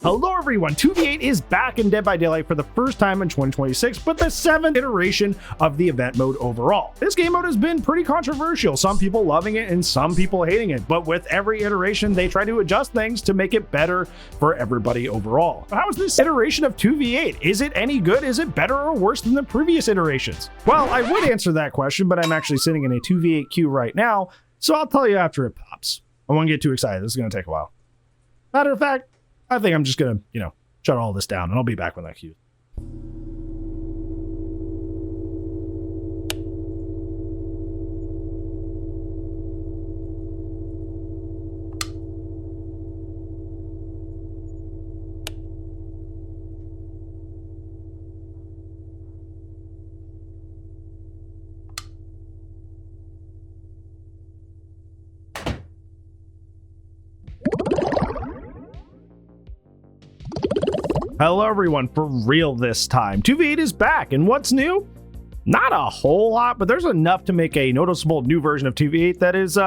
Hello everyone, 2v8 is back in Dead by Daylight for the first time in 2026, but the 7th iteration of the event mode overall. This game mode has been pretty controversial, some people loving it and some people hating it, but with every iteration they try to adjust things to make it better for everybody overall. But how is this iteration of 2v8? Is it any good? Is it better or worse than the previous iterations? Well, I would answer that question, but I'm actually sitting in a 2v8 queue right now, so I'll tell you after it pops. I won't get too excited, this is going to take a while. Matter of fact, I think I'm just going to, shut all this down, and I'll be back when that queue. Hello everyone, for real this time. 2v8 is back, and what's new? Not a whole lot, but there's enough to make a noticeable new version of 2v8 that is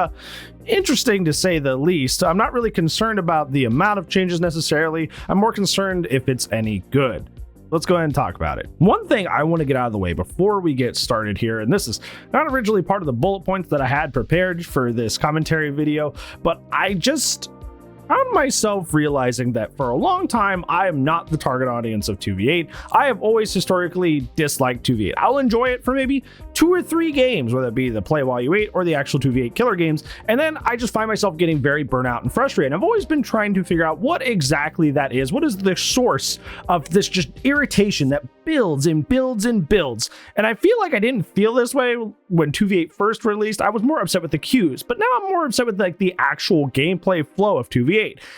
interesting to say the least. I'm not really concerned about the amount of changes necessarily. I'm more concerned if it's any good. Let's go ahead and talk about it. One thing I want to get out of the way before we get started here, and this is not originally part of the bullet points that I had prepared for this commentary video, but I just found myself realizing that for a long time, I am not the target audience of 2v8. I have always historically disliked 2v8. I'll enjoy it for maybe 2 or 3 games, whether it be the play while you wait or the actual 2v8 killer games, and then I just find myself getting very burnout and frustrated. I've always been trying to figure out what exactly that is. What is the source of this just irritation that builds and builds and builds? And I feel like I didn't feel this way when 2v8 first released. I was more upset with the queues, but now I'm more upset with like the actual gameplay flow of 2v8.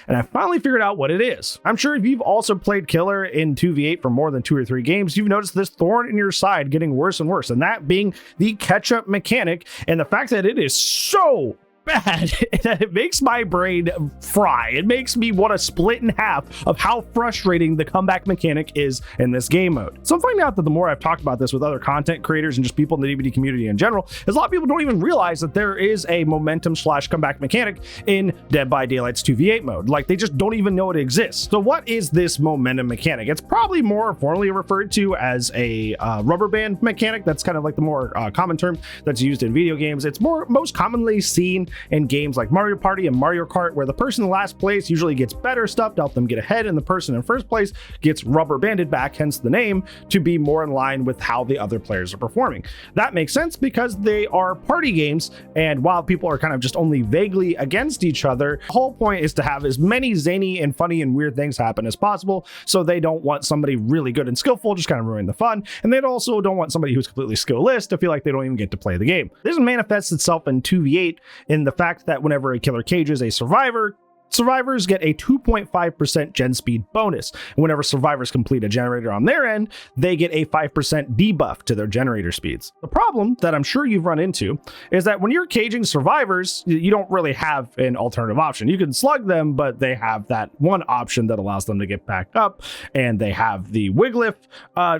And I finally figured out what it is. I'm sure if you've also played killer in 2v8 for more than 2 or 3 games, you've noticed this thorn in your side getting worse and worse, and that being the catch-up mechanic, and the fact that it is so bad that it makes my brain fry. It makes me want to split in half of how frustrating the comeback mechanic is in this game mode. So I'm finding out that the more I've talked about this with other content creators and just people in the DBD community in general, is a lot of people don't even realize that there is a momentum / comeback mechanic in Dead by Daylight's 2v8 mode. Like, they just don't even know it exists. So what is this momentum mechanic? It's probably more formally referred to as a rubber band mechanic. That's kind of like the more common term that's used in video games. It's most commonly seen in games like Mario Party and Mario Kart, where the person in last place usually gets better stuff to help them get ahead, and the person in first place gets rubber banded back, hence the name, to be more in line with how the other players are performing. That makes sense because they are party games, and while people are kind of just only vaguely against each other, the whole point is to have as many zany and funny and weird things happen as possible, so they don't want somebody really good and skillful just kind of ruin the fun, and they also don't want somebody who's completely skillless to feel like they don't even get to play the game. This manifests itself in 2v8 in the fact that whenever a killer cages a survivor, survivors get a 2.5% gen speed bonus. And whenever survivors complete a generator on their end, they get a 5% debuff to their generator speeds. The problem that I'm sure you've run into is that when you're caging survivors, you don't really have an alternative option. You can slug them, but they have that one option that allows them to get back up, and they have the Wiglif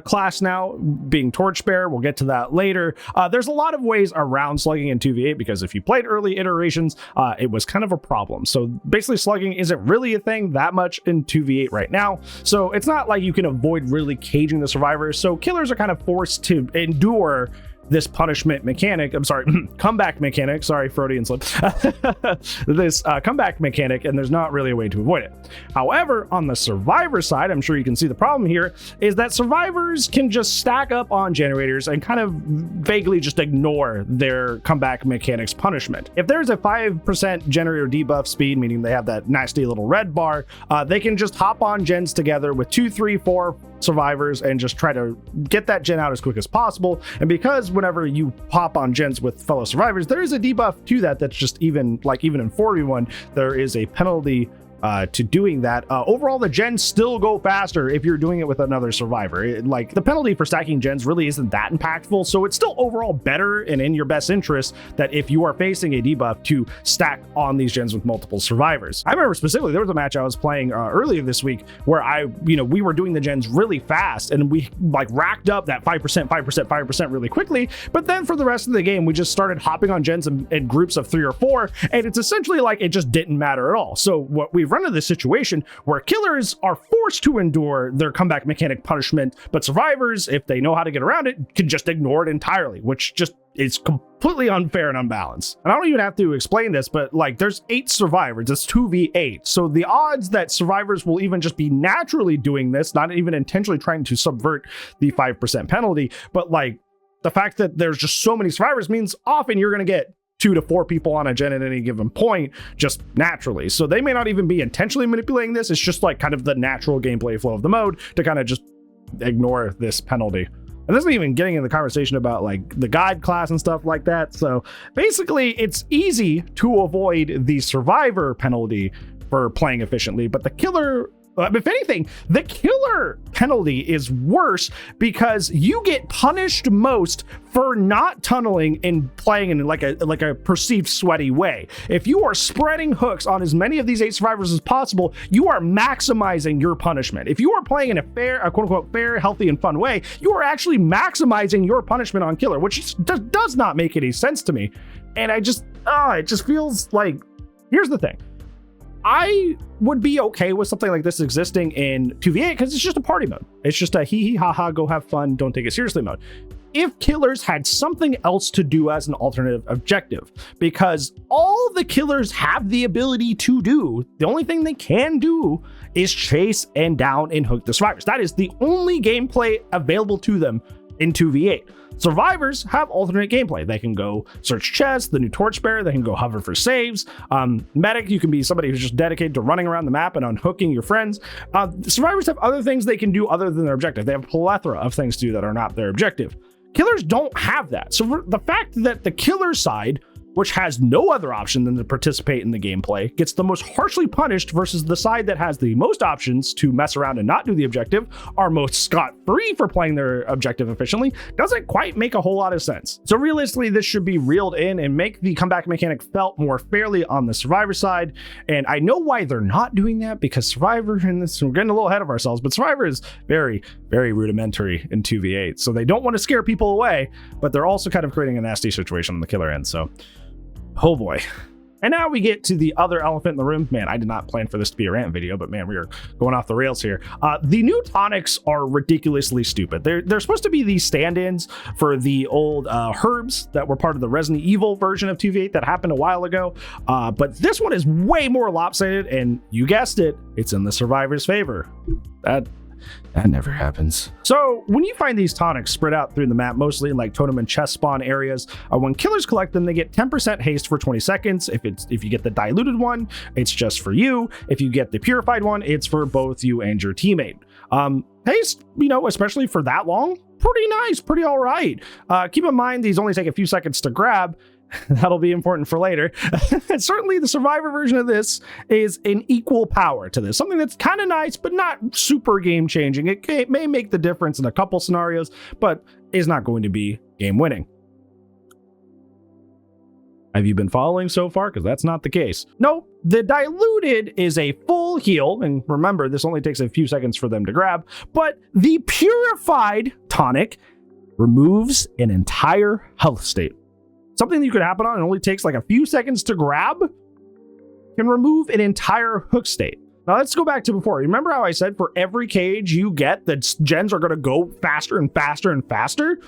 class now, being Torchbearer. We'll get to that later. There's a lot of ways around slugging in 2v8 because if you played early iterations, it was kind of a problem. So basically slugging isn't really a thing that much in 2v8 right now, so it's not like you can avoid really caging the survivors, so killers are kind of forced to endure this punishment mechanic. I'm sorry, comeback mechanic. Sorry, Freudian slip. This comeback mechanic, and there's not really a way to avoid it. However, on the survivor side, I'm sure you can see the problem here, is that survivors can just stack up on generators and kind of vaguely just ignore their comeback mechanic's punishment. If there's a 5% generator debuff speed, meaning they have that nasty little red bar, they can just hop on gens together with 2, 3, 4 survivors and just try to get that gen out as quick as possible. And because whenever you pop on gens with fellow survivors, there is a debuff to that that's just even in 4v1, there is a penalty to doing that. Overall, the gens still go faster if you're doing it with another survivor. Like, the penalty for stacking gens really isn't that impactful, so it's still overall better and in your best interest that if you are facing a debuff to stack on these gens with multiple survivors. I remember specifically there was a match I was playing earlier this week where we were doing the gens really fast and we like racked up that 5% really quickly, but then for the rest of the game we just started hopping on gens in groups of 3 or 4, and it's essentially like it just didn't matter at all. So what we we've run into this situation where killers are forced to endure their comeback mechanic punishment, but survivors, if they know how to get around it, can just ignore it entirely, which just is completely unfair and unbalanced. And I don't even have to explain this, but like there's 8 survivors, it's 2v8. So the odds that survivors will even just be naturally doing this, not even intentionally trying to subvert the 5% penalty, but like the fact that there's just so many survivors means often you're going to get 2 to 4 people on a gen at any given point, just naturally. So they may not even be intentionally manipulating this. It's just like kind of the natural gameplay flow of the mode to kind of just ignore this penalty. And this isn't even getting in the conversation about like the guide class and stuff like that. So basically it's easy to avoid the survivor penalty for playing efficiently, but the killer, if anything, the killer penalty is worse because you get punished most for not tunneling and playing in like a perceived sweaty way. If you are spreading hooks on as many of these 8 survivors as possible, you are maximizing your punishment. If you are playing in a quote unquote fair, healthy, and fun way, you are actually maximizing your punishment on killer, which does not make any sense to me. And it just feels like, here's the thing. I would be okay with something like this existing in 2v8 because it's just a party mode. It's just a hee hee ha ha, go have fun, don't take it seriously mode. If killers had something else to do as an alternative objective, because all the killers have the ability to do, the only thing they can do is chase and down and hook the survivors. That is the only gameplay available to them in 2v8. Survivors have alternate gameplay. They can go search chests, the new Torchbearer, they can go hover for saves. Medic, you can be somebody who's just dedicated to running around the map and unhooking your friends. Survivors have other things they can do other than their objective. They have a plethora of things to do that are not their objective. Killers don't have that. So the fact that the killer side, which has no other option than to participate in the gameplay, gets the most harshly punished versus the side that has the most options to mess around and not do the objective, are most scot-free for playing their objective efficiently, doesn't quite make a whole lot of sense. So realistically, this should be reeled in and make the comeback mechanic felt more fairly on the survivor side. And I know why they're not doing that, because Survivor, and this, we're getting a little ahead of ourselves, but Survivor is very, very rudimentary in 2v8. So they don't want to scare people away, but they're also kind of creating a nasty situation on the killer end. So oh boy. And now we get to the other elephant in the room. Man, I did not plan for this to be a rant video, but man, we are going off the rails here. The new tonics are ridiculously stupid. They're supposed to be these stand-ins for the old herbs that were part of the Resident Evil version of 2v8 that happened a while ago. But this one is way more lopsided, and you guessed it, it's in the survivor's favor. That never happens. So when you find these tonics spread out through the map, mostly in like totem and chest spawn areas, when killers collect them, they get 10% haste for 20 seconds. If you get the diluted one, it's just for you. If you get the purified one, it's for both you and your teammate. Haste, especially for that long, pretty nice, pretty all right. Keep in mind, these only take a few seconds to grab. That'll be important for later. And certainly the survivor version of this is an equal power to this. Something that's kind of nice, but not super game changing. It may make the difference in a couple scenarios, but is not going to be game winning. Have you been following so far? Because that's not the case. No, the diluted is a full heal. And remember, this only takes a few seconds for them to grab. But the purified tonic removes an entire health state. Something that you could happen on and only takes like a few seconds to grab can remove an entire hook state. Now let's go back to before. Remember how I said for every cage you get, the gens are going to go faster and faster and faster?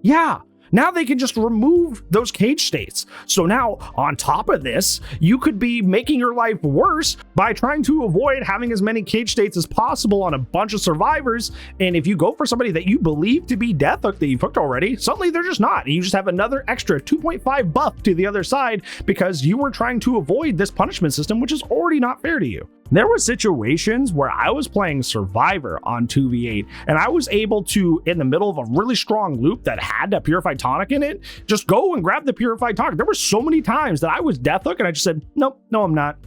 Yeah. Now they can just remove those cage states. So now on top of this, you could be making your life worse by trying to avoid having as many cage states as possible on a bunch of survivors. And if you go for somebody that you believe to be death hooked that you've hooked already, suddenly they're just not. And you just have another extra 2.5 buff to the other side because you were trying to avoid this punishment system, which is already not fair to you. There were situations where I was playing Survivor on 2v8 and I was able to, in the middle of a really strong loop that had a purified tonic in it, just go and grab the purified tonic. There were so many times that I was death hook and I just said, nope, no, I'm not.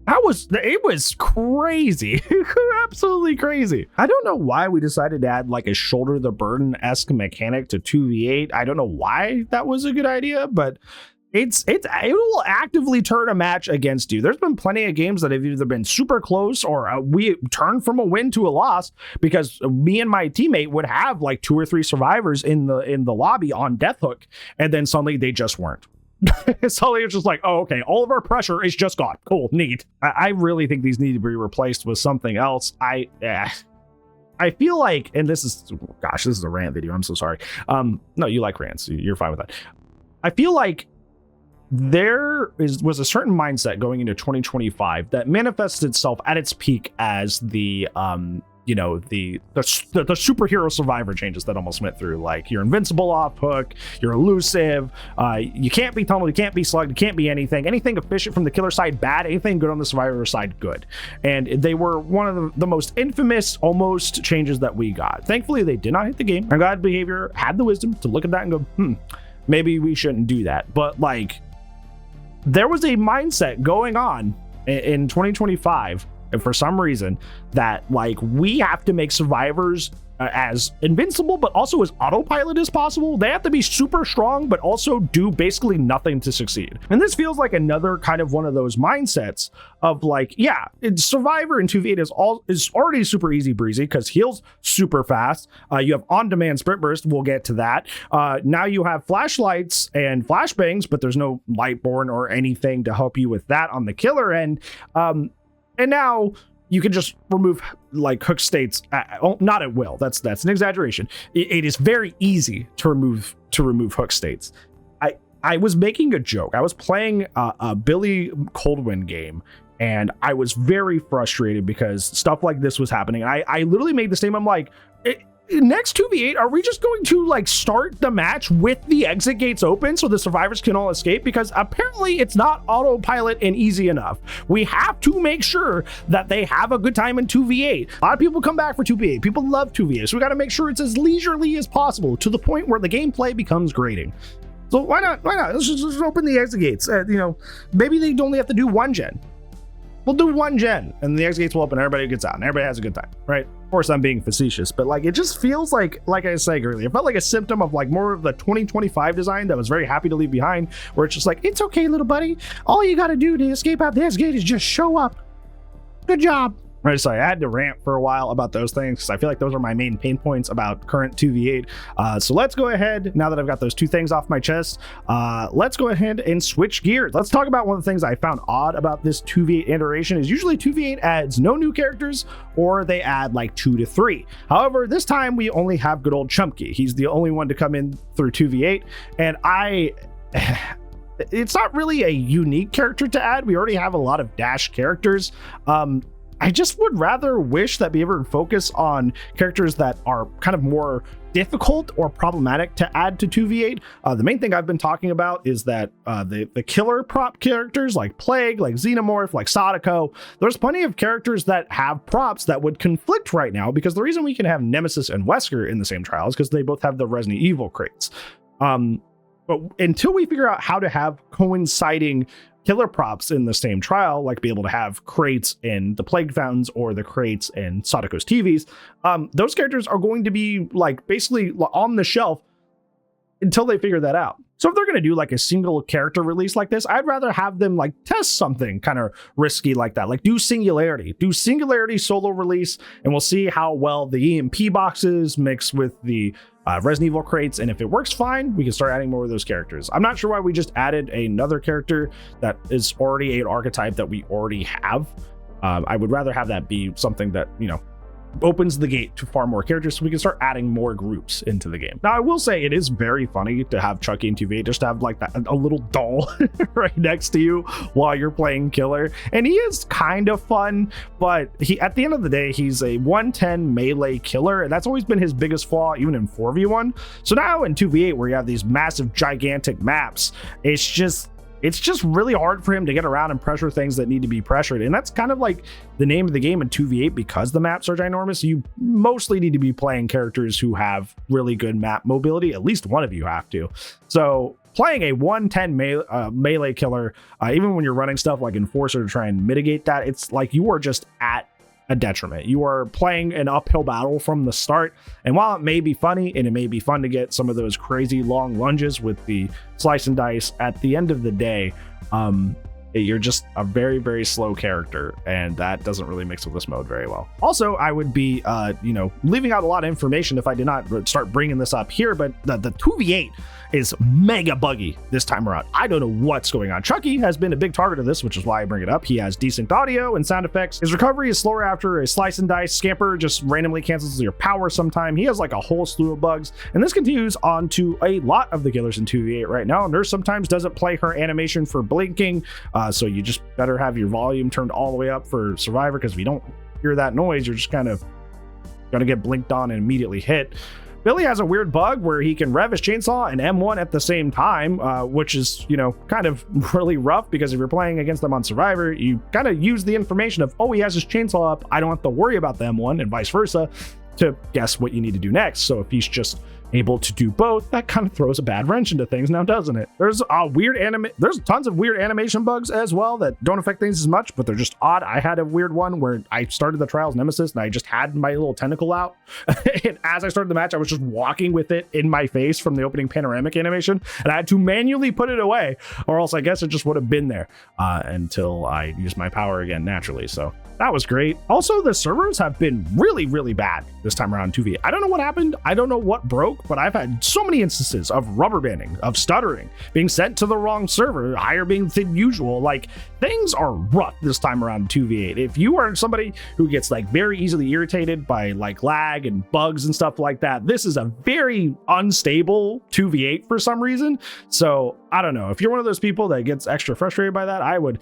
It was crazy. Absolutely crazy. I don't know why we decided to add like a shoulder the burden-esque mechanic to 2v8. I don't know why that was a good idea, but it will actively turn a match against you. There's been plenty of games that have either been super close or we turned from a win to a loss because me and my teammate would have like 2 or 3 survivors in the lobby on death hook, and then suddenly they just weren't. So it's just like, oh, okay, all of our pressure is just gone. Cool, neat. I really think these need to be replaced with something else. I feel like, and this is, gosh, this is a rant video. I'm so sorry. No, you like rants. You're fine with that. I feel like there was a certain mindset going into 2025 that manifested itself at its peak as the superhero survivor changes that almost went through. Like, you're invincible off hook, you're elusive, you can't be tunneled, you can't be slugged, you can't be anything efficient from the killer side bad, anything good on the survivor side good. And they were one of the most infamous almost changes that we got. Thankfully they did not hit the game, and God Behavior had the wisdom to look at that and go, maybe we shouldn't do that. But like, there was a mindset going on in 2025, and for some reason, that like, we have to make survivors as invincible but also as autopilot as possible. They have to be super strong but also do basically nothing to succeed. And this feels like another kind of one of those mindsets of like, yeah, survivor in 2v8 is already super easy breezy because heals super fast. You have on-demand sprint burst, we'll get to that. Now you have flashlights and flashbangs, but there's no lightborn or anything to help you with that on the killer end. And now you can just remove like hook states not at will. That's an exaggeration. It is very easy to remove hook states. I was making a joke. I was playing a Billy Coldwind game, and I was very frustrated because stuff like this was happening. And I literally made the statement, I'm like, next 2v8, are we just going to like start the match with the exit gates open so the survivors can all escape? Because apparently it's not autopilot and easy enough. We have to make sure that they have a good time in 2v8. A lot of people come back for 2v8. People love 2v8. So we got to make sure it's as leisurely as possible to the point where the gameplay becomes grating. So why not? Let's just open the exit gates. Maybe they only have to do one gen. We'll do one gen and the exit gates will open, everybody gets out and everybody has a good time, right? Of course, I'm being facetious, but like, it just feels like I said earlier, it felt like a symptom of like more of the 2025 design that was very happy to leave behind, where it's just like, it's okay, little buddy. All you got to do to escape out the exit gate is just show up. Good job. Right, so I had to rant for a while about those things because I feel like those are my main pain points about current 2v8. So let's go ahead, now that I've got those two things off my chest, let's go ahead and switch gears. Let's talk about one of the things I found odd about this 2v8 iteration is usually 2v8 adds no new characters or they add like 2 to 3. However, this time we only have good old Chucky. He's the only one to come in through 2v8, and it's not really a unique character to add. We already have a lot of dash characters. I just would rather wish that we ever focus on characters that are kind of more difficult or problematic to add to 2v8. The main thing I've been talking about is that the killer prop characters like Plague, like Xenomorph, like Sadako, there's plenty of characters that have props that would conflict right now, because the reason we can have Nemesis and Wesker in the same trial is because they both have the Resident Evil crates. But until we figure out how to have coinciding killer props in the same trial, like be able to have crates in the Plague Fountains or the crates in Sadako's TVs, those characters are going to be like basically on the shelf until they figure that out. So if they're going to do like a single character release like this, I'd rather have them like test something kind of risky like that. Like do Singularity solo release, and we'll see how well the EMP boxes mix with the Resident Evil crates, and if it works fine, we can start adding more of those characters. I'm not sure why we just added another character that is already an archetype that we already have. I would rather have that be something that, you know, opens the gate to far more characters so we can start adding more groups into the game. Now, I will say it is very funny to have Chucky in 2v8, just to have like that, a little doll right next to you while you're playing killer. And he is kind of fun, but at the end of the day, he's a 110 melee killer, and that's always been his biggest flaw, even in 4v1. So now in 2v8, where you have these massive, gigantic maps, it's just really hard for him to get around and pressure things that need to be pressured. And that's kind of like the name of the game in 2v8, because the maps are ginormous. You mostly need to be playing characters who have really good map mobility. At least one of you have to. So playing a 110 melee killer, even when you're running stuff like Enforcer to try and mitigate that, it's like you are just at a detriment. You are playing an uphill battle from the start, and while it may be funny and it may be fun to get some of those crazy long lunges with the slice and dice, at the end of the day, you're just a very, very slow character, and that doesn't really mix with this mode very well. Also, I would be leaving out a lot of information if I did not start bringing this up here, but the 2v8 is mega buggy this time around. I don't know what's going on. Chucky has been a big target of this, which is why I bring it up. He has decent audio and sound effects. His recovery is slower after a slice and dice. Scamper just randomly cancels your power sometime. He has like a whole slew of bugs, and this continues on to a lot of the killers in 2v8 right now. Nurse sometimes doesn't play her animation for blinking, so you just better have your volume turned all the way up for Survivor, because if you don't hear that noise, you're just kind of gonna get blinked on and immediately hit. Billy has a weird bug where he can rev his chainsaw and M1 at the same time, which is, you know, kind of really rough, because if you're playing against them on Survivor, you kind of use the information of, oh, he has his chainsaw up, I don't have to worry about the M1, and vice versa, to guess what you need to do next. So if he's just able to do both, that kind of throws a bad wrench into things now, doesn't it? There's tons of weird animation bugs as well that don't affect things as much, but they're just odd. I had a weird one where I started the Trials Nemesis and I just had my little tentacle out. And as I started the match, I was just walking with it in my face from the opening panoramic animation, and I had to manually put it away, or else I guess it just would have been there until I used my power again naturally. So that was great. Also, the servers have been really, really bad this time around 2v8. I don't know what happened. I don't know what broke, but I've had so many instances of rubber banding, of stuttering, being sent to the wrong server, higher being than usual. Like, things are rough this time around 2v8. If you are somebody who gets like very easily irritated by like lag and bugs and stuff like that, this is a very unstable 2v8 for some reason. So I don't know. If you're one of those people that gets extra frustrated by that, I would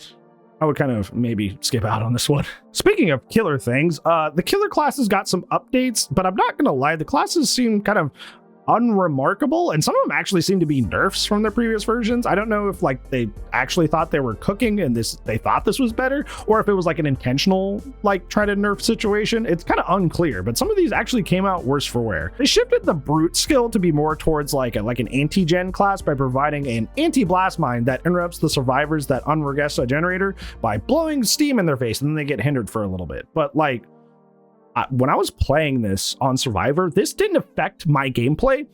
kind of maybe skip out on this one. Speaking of killer things, the killer classes got some updates, but I'm not gonna lie, the classes seem kind of unremarkable, and some of them actually seem to be nerfs from their previous versions. I don't know if like they actually thought they were cooking and they thought this was better, or if it was like an intentional like try to nerf situation. It's kind of unclear, but some of these actually came out worse for wear. They shifted the brute skill to be more towards like an anti-gen class by providing an anti-blast mine that interrupts the survivors that unregesta generator by blowing steam in their face, and then they get hindered for a little bit. But like, when I was playing this on Survivor, this didn't affect my gameplay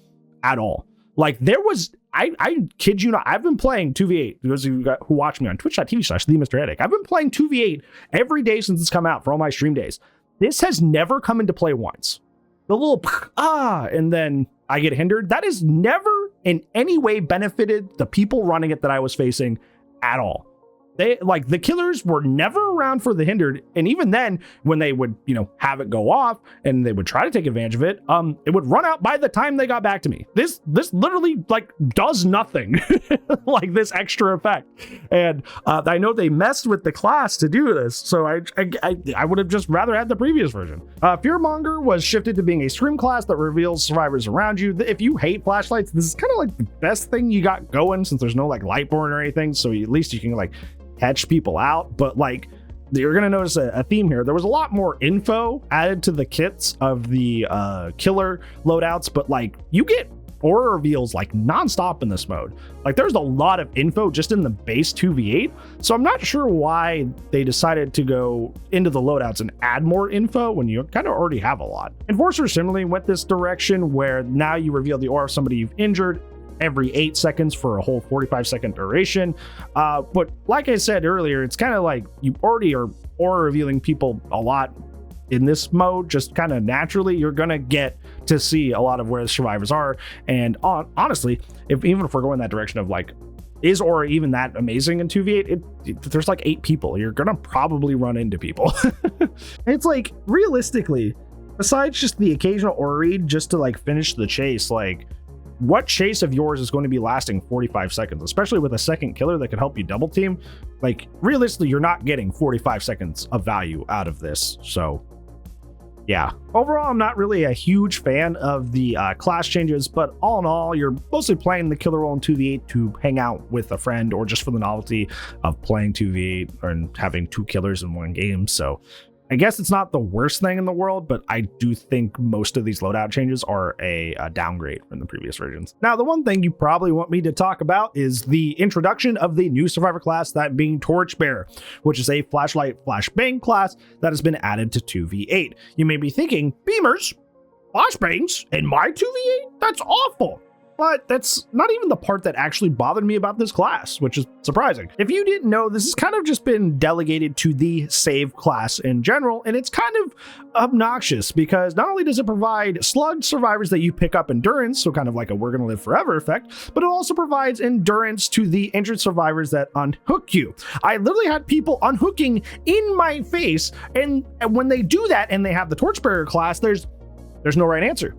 at all. Like, there was, I kid you not, I've been playing 2v8, those of you who watch me on twitch.tv/TheMrHeadache. I've been playing 2v8 every day since it's come out for all my stream days. This has never come into play once. The little, and then I get hindered. That has never in any way benefited the people running it that I was facing at all. They like the killers were never around for the hindered, and even then, when they would, you know, have it go off and they would try to take advantage of it, it would run out by the time they got back to me. This literally like does nothing, like this extra effect. And I know they messed with the class to do this, so I would have just rather had the previous version. Fearmonger was shifted to being a scream class that reveals survivors around you. If you hate flashlights, this is kind of like the best thing you got going, since there's no like light born or anything, so at least you can like catch people out. But like, you're gonna notice a theme here. There was a lot more info added to the kits of the killer loadouts, but like, you get aura reveals like nonstop in this mode. Like, there's a lot of info just in the base 2v8, so I'm not sure why they decided to go into the loadouts and add more info when you kind of already have a lot. Enforcer similarly went this direction, where now you reveal the aura of somebody you've injured every 8 seconds for a whole 45-second duration. But like I said earlier, it's kind of like you already are aura revealing people a lot in this mode, just kind of naturally. You're gonna get to see a lot of where the survivors are. And honestly, even if we're going that direction of like, is aura even that amazing in 2v8? There's like 8 people. You're gonna probably run into people. It's like, realistically, besides just the occasional aura read just to like finish the chase, like, what chase of yours is going to be lasting 45 seconds, especially with a second killer that could help you double team? Like, realistically, you're not getting 45 seconds of value out of this. So yeah, overall, I'm not really a huge fan of the class changes, but all in all, you're mostly playing the killer role in 2v8 to hang out with a friend, or just for the novelty of playing 2v8 and having 2 killers in one game. So I guess it's not the worst thing in the world, but I do think most of these loadout changes are a downgrade from the previous versions. Now, the one thing you probably want me to talk about is the introduction of the new Survivor class, that being Torchbearer, which is a flashlight flashbang class that has been added to 2v8. You may be thinking, Beamers, flashbangs in my 2v8? That's awful. But that's not even the part that actually bothered me about this class, which is surprising. If you didn't know, this has kind of just been delegated to the save class in general, and it's kind of obnoxious because not only does it provide slugged survivors that you pick up endurance, so kind of like a we're gonna live forever effect, but it also provides endurance to the injured survivors that unhook you. I literally had people unhooking in my face, and when they do that and they have the Torchbearer class, there's no right answer.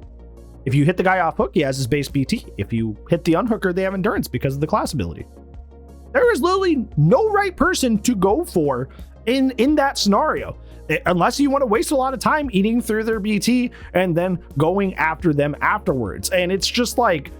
If you hit the guy off hook, he has his base PT. If you hit the unhooker, they have endurance because of the class ability. There is literally no right person to go for in that scenario, unless you want to waste a lot of time eating through their BT and then going after them afterwards. And it's just like,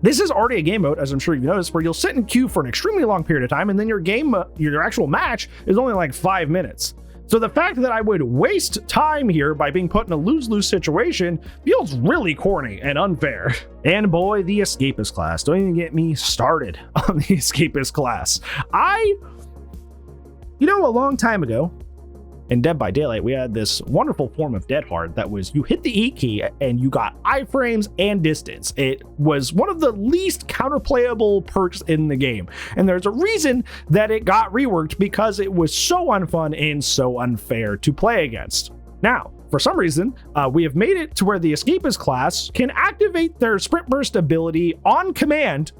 this is already a game mode, as I'm sure you've noticed, where you'll sit in queue for an extremely long period of time, and then your actual match is only like 5 minutes. So the fact that I would waste time here by being put in a lose-lose situation feels really corny and unfair. And boy, the Escapist class. Don't even get me started on the Escapist class. A long time ago, in Dead by Daylight, we had this wonderful form of Dead Hard that was you hit the E key and you got iframes and distance. It was one of the least counterplayable perks in the game. And there's a reason that it got reworked, because it was so unfun and so unfair to play against. Now, for some reason, we have made it to where the Escapist class can activate their sprint burst ability on command.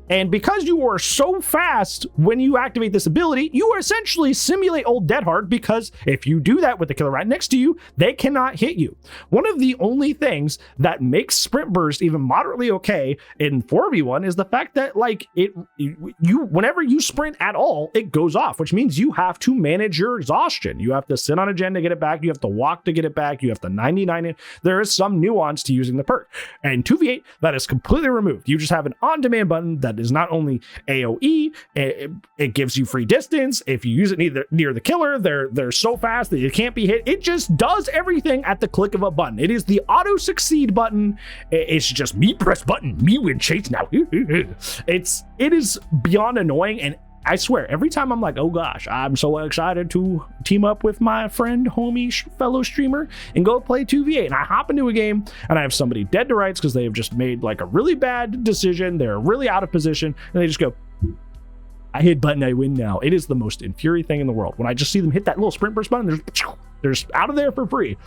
And because you are so fast when you activate this ability, you essentially simulate old Dead Hard, because if you do that with the killer right next to you, they cannot hit you. One of the only things that makes Sprint Burst even moderately okay in 4v1 is the fact that whenever you sprint at all, it goes off, which means you have to manage your exhaustion. You have to sit on a gen to get it back. You have to walk to get it back. You have to 99 it. There is some nuance to using the perk. And 2v8, that is completely removed. You just have an on-demand button that is not only AoE, it gives you free distance. If you use it near the killer, they're so fast that you can't be hit. It just does everything at the click of a button. It is the auto succeed button. It's just me press button, me win chase now. It is beyond annoying, and I swear, every time I'm like, oh gosh, I'm so excited to team up with my friend, homie, fellow streamer and go play 2v8. And I hop into a game and I have somebody dead to rights because they have just made like a really bad decision. They're really out of position and they just go, I hit button, I win now. It is the most infuriating thing in the world. When I just see them hit that little sprint burst button, they're just out of there for free.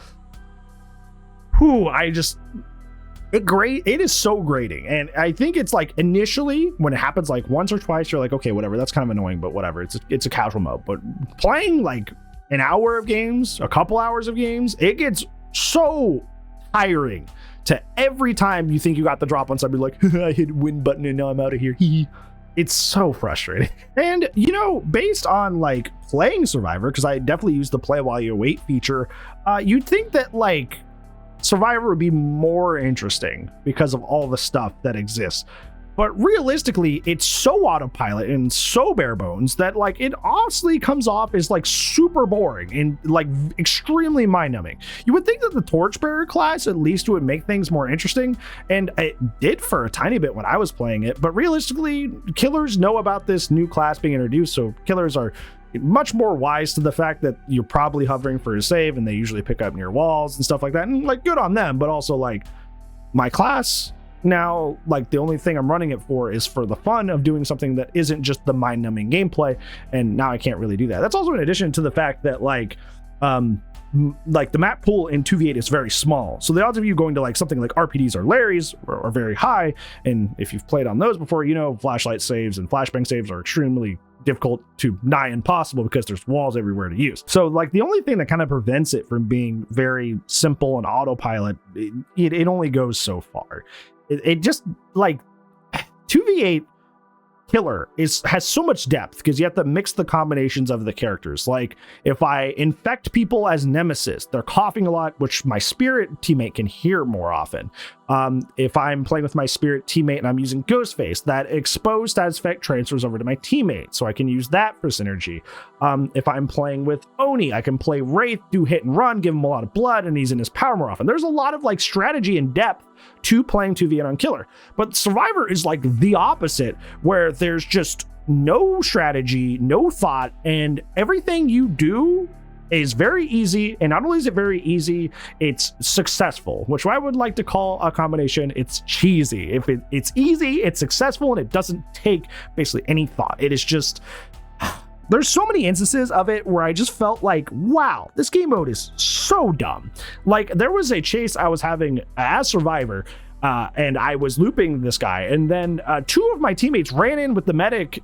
It is so grating. And I think it's like initially when it happens like once or twice, you're like, okay, whatever, that's kind of annoying, but whatever. It's a casual mode. But playing like an hour of games, a couple hours of games, it gets so tiring to every time you think you got the drop on somebody, like, I hit win button and now I'm out of here. It's so frustrating. And based on like playing Survivor, because I definitely use the play while you wait feature, you'd think that like Survivor would be more interesting because of all the stuff that exists. But realistically, it's so autopilot and so bare bones that like it honestly comes off as like super boring and like extremely mind-numbing. You would think that the Torchbearer class at least would make things more interesting, and it did for a tiny bit when I was playing it. But realistically, killers know about this new class being introduced, so killers are much more wise to the fact that you're probably hovering for a save and they usually pick up near walls and stuff like that, and like good on them. But also like my class now, like the only thing I'm running it for is for the fun of doing something that isn't just the mind-numbing gameplay, and now I can't really do that. That's also in addition to the fact that like the map pool in 2v8 is very small, so the odds of you going to like something like RPDs or Larry's are very high. And if you've played on those before, flashlight saves and flashbang saves are extremely difficult to nigh impossible because there's walls everywhere to use. So like the only thing that kind of prevents it from being very simple and autopilot, it only goes so far. It just like 2v8 killer has so much depth because you have to mix the combinations of the characters. Like if I infect people as Nemesis, they're coughing a lot, which my spirit teammate can hear more often. If I'm playing with my spirit teammate and I'm using Ghostface, that exposed status effect transfers over to my teammate, so I can use that for synergy. If I'm playing with Oni, I can play Wraith, do hit and run, give him a lot of blood, and he's in his power more often. There's a lot of like strategy and depth to playing 2v8 on killer. But Survivor is like the opposite, where there's just no strategy, no thought, and everything you do is very easy, and not only is it very easy, it's successful, which I would like to call a combination. It's cheesy. If it's easy, it's successful, and it doesn't take basically any thought. It is just, there's so many instances of it where I just felt like, wow, this game mode is so dumb. Like, there was a chase I was having as Survivor, and I was looping this guy, and then 2 of my teammates ran in with the medic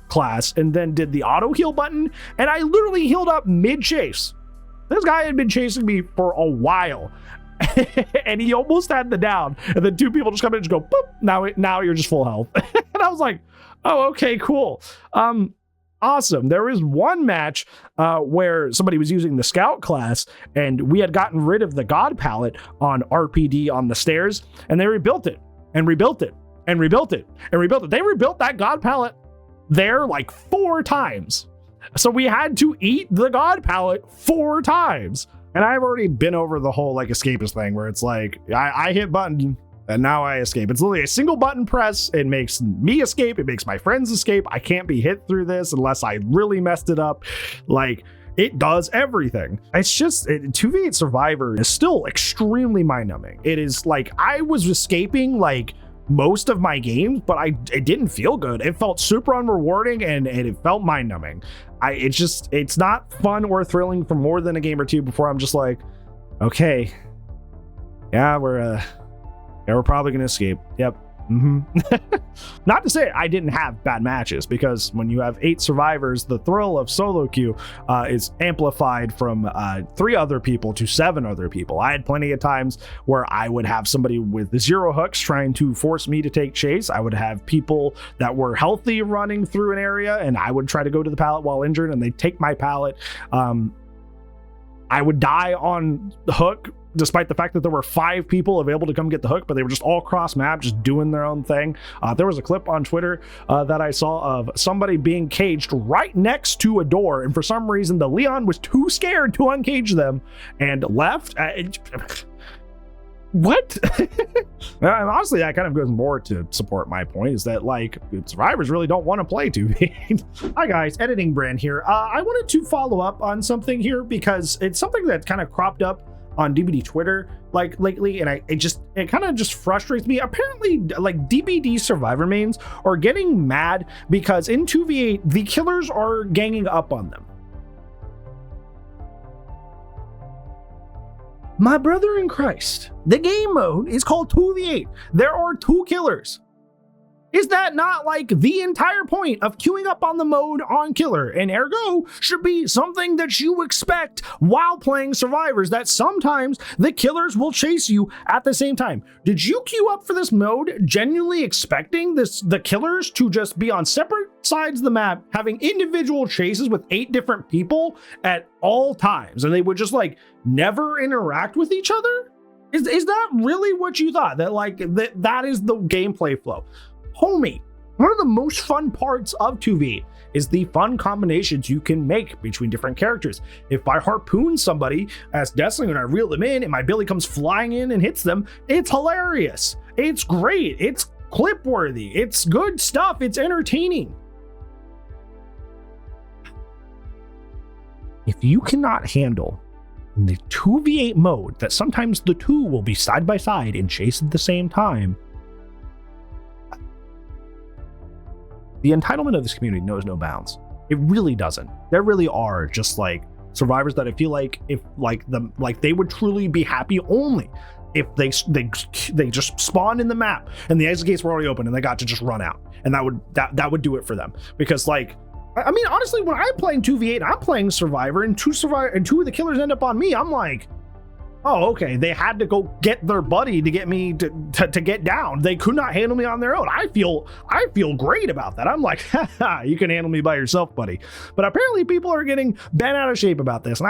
class and then did the auto heal button, and I literally healed up mid chase. This guy had been chasing me for a while and he almost had the down, and then 2 people just come in and just go boop, now you're just full health. And I was like, oh, okay, cool. Awesome. There was one match where somebody was using the scout class, and we had gotten rid of the god palette on RPD on the stairs, and they rebuilt it and rebuilt it and rebuilt it and rebuilt it. They rebuilt that god palette there like 4 times. So we had to eat the god palette 4 times. And I've already been over the whole like escapist thing where it's like I hit button and now I escape. It's literally a single button press. It makes me escape. It makes my friends escape. I can't be hit through this unless I really messed it up. Like, it does everything. It's just 2v8 Survivor is still extremely mind-numbing. It is like I was escaping like most of my games, but it didn't feel good. It felt super unrewarding, and it felt mind-numbing. It's not fun or thrilling for more than a game or 2 before I'm just like, okay, yeah, we're probably gonna escape. Yep. Not to say I didn't have bad matches, because when you have 8 survivors, the thrill of solo queue is amplified from 3 other people to 7 other people. I had plenty of times where I would have somebody with 0 hooks trying to force me to take chase. I would have people that were healthy running through an area, and I would try to go to the pallet while injured, and they'd take my pallet. I would die on the hook, despite the fact that there were 5 people available to come get the hook, but they were just all cross map, just doing their own thing. There was a clip on Twitter that I saw of somebody being caged right next to a door, and for some reason the Leon was too scared to uncage them and left. What? Honestly, that kind of goes more to support my point, is that like survivors really don't want to play 2v8. Hi guys, Editing Brand here. I wanted to follow up on something here because it's something that kind of cropped up on DBD Twitter like lately, and it kind of just frustrates me. Apparently, like DBD Survivor mains are getting mad because in 2v8 the killers are ganging up on them. My brother in Christ, the game mode is called 2v8. There are 2 killers. Is that not like the entire point of queuing up on the mode on killer? And ergo should be something that you expect while playing survivors, that sometimes the killers will chase you at the same time. Did you queue up for this mode genuinely expecting the killers to just be on separate sides of the map, having individual chases with 8 different people at all times, and they would just like never interact with each other? Is that really what you thought? That like that is the gameplay flow? Homie, one of the most fun parts of 2v is the fun combinations you can make between different characters. If I harpoon somebody as Deathling and I reel them in and my Billy comes flying in and hits them, it's hilarious. It's great. It's clip worthy. It's good stuff. It's entertaining. If you cannot handle the 2v8 mode, that sometimes the 2 will be side by side and chase at the same time, the entitlement of this community knows no bounds. It really doesn't. There really are just like survivors that I feel like they would truly be happy only if they just spawned in the map and the exit gates were already open and they got to just run out, and that would do it for them. Because like, I mean, honestly, when I'm playing 2v8 and I'm playing survivor and 2 of the killers end up on me, I'm like, oh, okay, they had to go get their buddy to get me to get down. They could not handle me on their own. I feel great about that. I'm like, haha, you can handle me by yourself, buddy. But apparently people are getting bent out of shape about this, and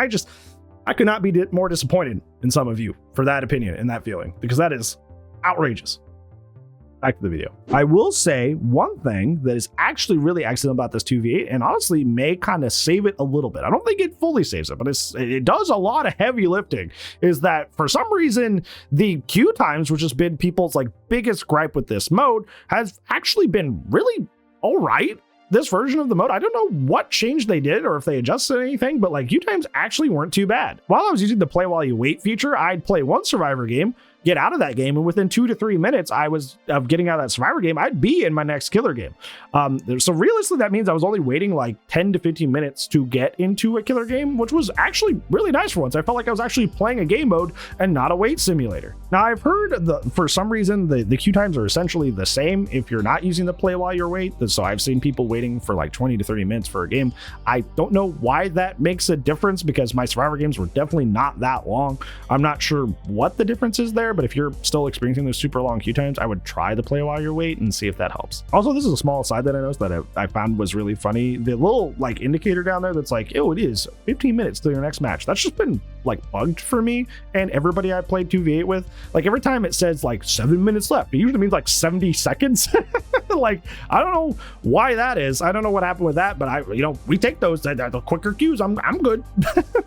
I could not be more disappointed in some of you for that opinion and that feeling, because that is outrageous. Back to the video. I will say one thing that is actually really excellent about this 2v8, and honestly may kind of save it a little bit. I don't think it fully saves it, but it does a lot of heavy lifting, is that for some reason the queue times, which has been people's like biggest gripe with this mode, has actually been really all right. this version of the mode, I don't know what change they did or if they adjusted anything, but like queue times actually weren't too bad. While I was using the play while you wait feature, I'd play one survivor game, get out of that game, and within 2 to 3 minutes of getting out of that survivor game, I'd be in my next killer game. So realistically, that means I was only waiting like 10 to 15 minutes to get into a killer game, which was actually really nice for once. I felt like I was actually playing a game mode and not a wait simulator. Now, I've heard for some reason the queue times are essentially the same if you're not using the play while you wait. So I've seen people waiting for like 20 to 30 minutes for a game. I don't know why that makes a difference because my survivor games were definitely not that long. I'm not sure what the difference is there, but if you're still experiencing those super long queue times, I would try the play while you wait and see if that helps. Also, this is a small aside that I noticed that I found was really funny. The little like indicator down there that's like, oh, it is 15 minutes till your next match. That's just been like bugged for me and everybody I played 2v8 with. Like every time it says like 7 minutes left, it usually means like 70 seconds. Like, I don't know why that is. I don't know what happened with that, but we take those, the quicker queues. I'm good.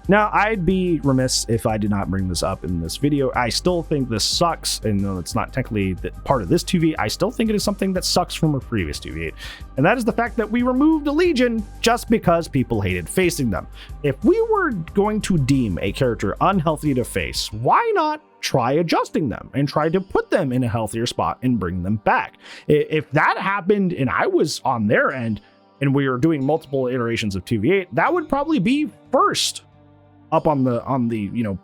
Now, I'd be remiss if I did not bring this up in this video. I still think this sucks, and though it's not technically part of this 2v8, I still think it is something that sucks from a previous 2v8, and that is the fact that we removed the Legion just because people hated facing them. If we were going to deem a character unhealthy to face, why not try adjusting them and try to put them in a healthier spot and bring them back? If that happened and I was on their end and we were doing multiple iterations of 2v8, that would probably be first up on the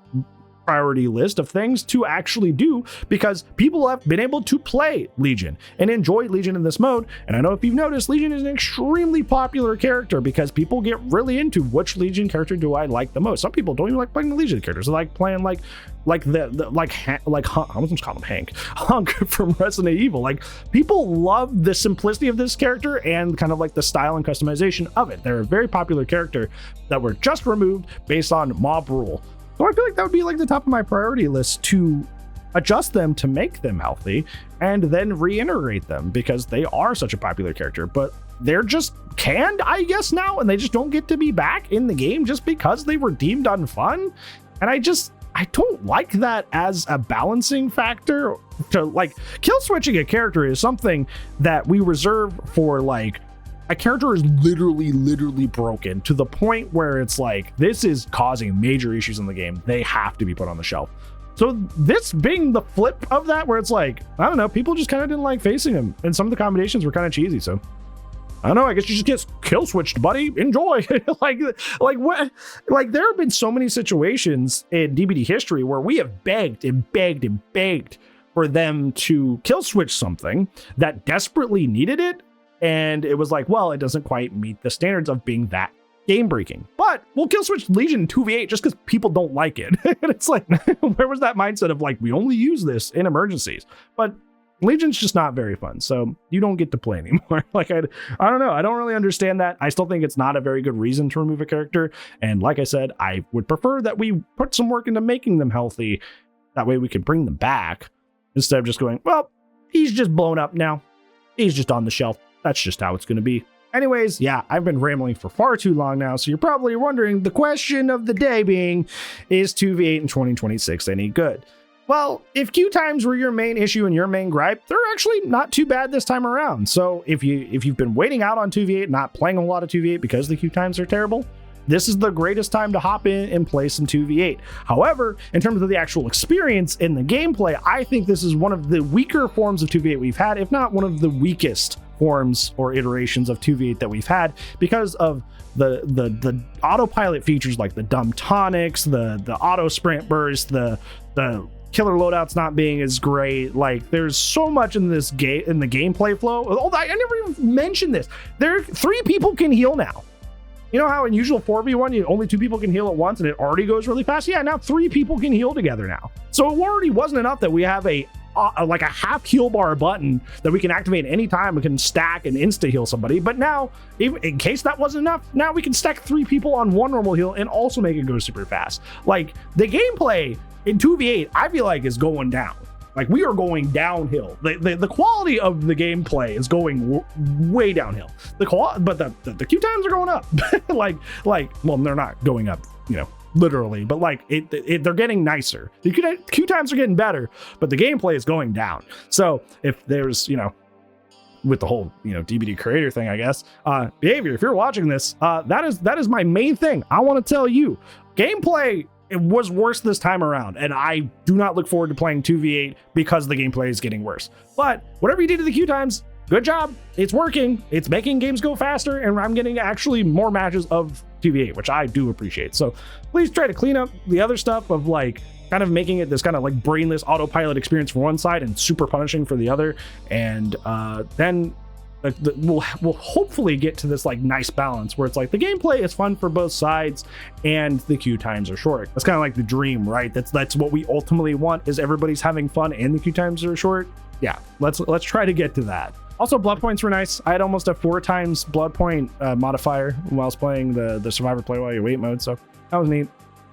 priority list of things to actually do, because people have been able to play Legion and enjoy Legion in this mode. And I know if you've noticed, Legion is an extremely popular character because people get really into which Legion character do I like the most. Some people don't even like playing the Legion characters. They like playing like I was just calling him Hunk from Resident Evil. Like, people love the simplicity of this character and kind of like the style and customization of it. They're a very popular character that were just removed based on mob rule. So I feel like that would be like the top of my priority list to adjust them to make them healthy and then reintegrate them because they are such a popular character, but they're just canned, I guess, now, and they just don't get to be back in the game just because they were deemed unfun. And I don't like that as a balancing factor. To like, kill switching a character is something that we reserve for like a character is literally broken to the point where it's like, this is causing major issues in the game. They have to be put on the shelf. So this being the flip of that, where it's like, I don't know, people just kind of didn't like facing him, and some of the combinations were kind of cheesy. So I don't know, I guess you just get kill switched, buddy. Enjoy. like what? Like, there have been so many situations in DBD history where we have begged for them to kill switch something that desperately needed it. And it was like, well, it doesn't quite meet the standards of being that game breaking, but we'll kill switch Legion 2v8 just because people don't like it. And it's like, where was that mindset of like, we only use this in emergencies? But Legion's just not very fun, so you don't get to play anymore. Like, I don't know. I don't really understand that. I still think it's not a very good reason to remove a character. And like I said, I would prefer that we put some work into making them healthy. That way we can bring them back instead of just going, well, he's just blown up now. He's just on the shelf. That's just how it's going to be. Anyways, yeah, I've been rambling for far too long now, so you're probably wondering, the question of the day being, is 2v8 in 2026 any good? Well, if queue times were your main issue and your main gripe, they're actually not too bad this time around. So if you've been waiting out on 2v8, not playing a lot of 2v8 because the queue times are terrible, this is the greatest time to hop in and play some 2v8. However, in terms of the actual experience in the gameplay, I think this is one of the weaker forms of 2v8 we've had, if not one of the weakest forms or iterations of 2v8 that we've had, because of the autopilot features like the dumb tonics, the auto sprint burst, the killer loadouts not being as great. Like, there's so much in this game, in the gameplay flow. Oh, I never even mentioned this. 3 people can heal now. You know how in usual 4v1, only 2 people can heal at once and it already goes really fast? Yeah, now 3 people can heal together now. So it already wasn't enough that we have like a half heal bar button that we can activate anytime. We can stack and insta heal somebody. But now, even in case that wasn't enough, now we can stack 3 people on 1 normal heal and also make it go super fast. Like, the gameplay in 2v8, I feel like, is going down. Like, we are going downhill. The quality of the gameplay is going way downhill. But the queue times are going up. like, well, they're not going up, literally, but like they're getting nicer. The queue times are getting better, but the gameplay is going down. So if there's, with the whole, DBD creator thing, I guess. Behavior, if you're watching this, that is my main thing. I want to tell you, gameplay, it was worse this time around, and I do not look forward to playing 2v8 because the gameplay is getting worse. But whatever you did to the queue times, good job. It's working. It's making games go faster, and I'm getting actually more matches of 2v8, which I do appreciate. So please try to clean up the other stuff of like kind of making it this kind of like brainless autopilot experience for one side and super punishing for the other. And then we'll hopefully get to this like nice balance where it's like the gameplay is fun for both sides and the queue times are short. That's kind of like the dream, right? That's what we ultimately want, is everybody's having fun and the queue times are short. Yeah, let's try to get to that. Also, blood points were nice. I had almost a 4 times blood point modifier while I was playing the survivor play while you wait mode, so that was neat.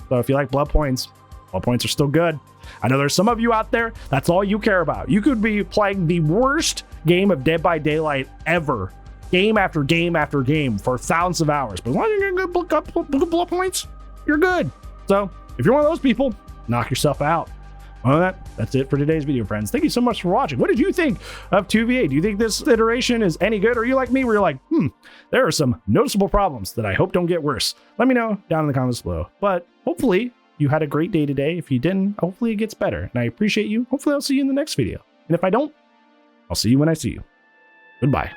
So if you like blood points are still good. I know there's some of you out there, that's all you care about. You could be playing the worst game of Dead by Daylight ever, game after game after game for thousands of hours, but as long as you're gonna look up blood points, you're good. So if you're one of those people, knock yourself out. Well, that's it for today's video, friends. Thank you so much for watching. What did you think of 2v8? Do you think this iteration is any good? Or are you like me where you're like, there are some noticeable problems that I hope don't get worse? Let me know down in the comments below. But hopefully you had a great day today. If you didn't, hopefully it gets better. And I appreciate you. Hopefully I'll see you in the next video. And if I don't, I'll see you when I see you. Goodbye.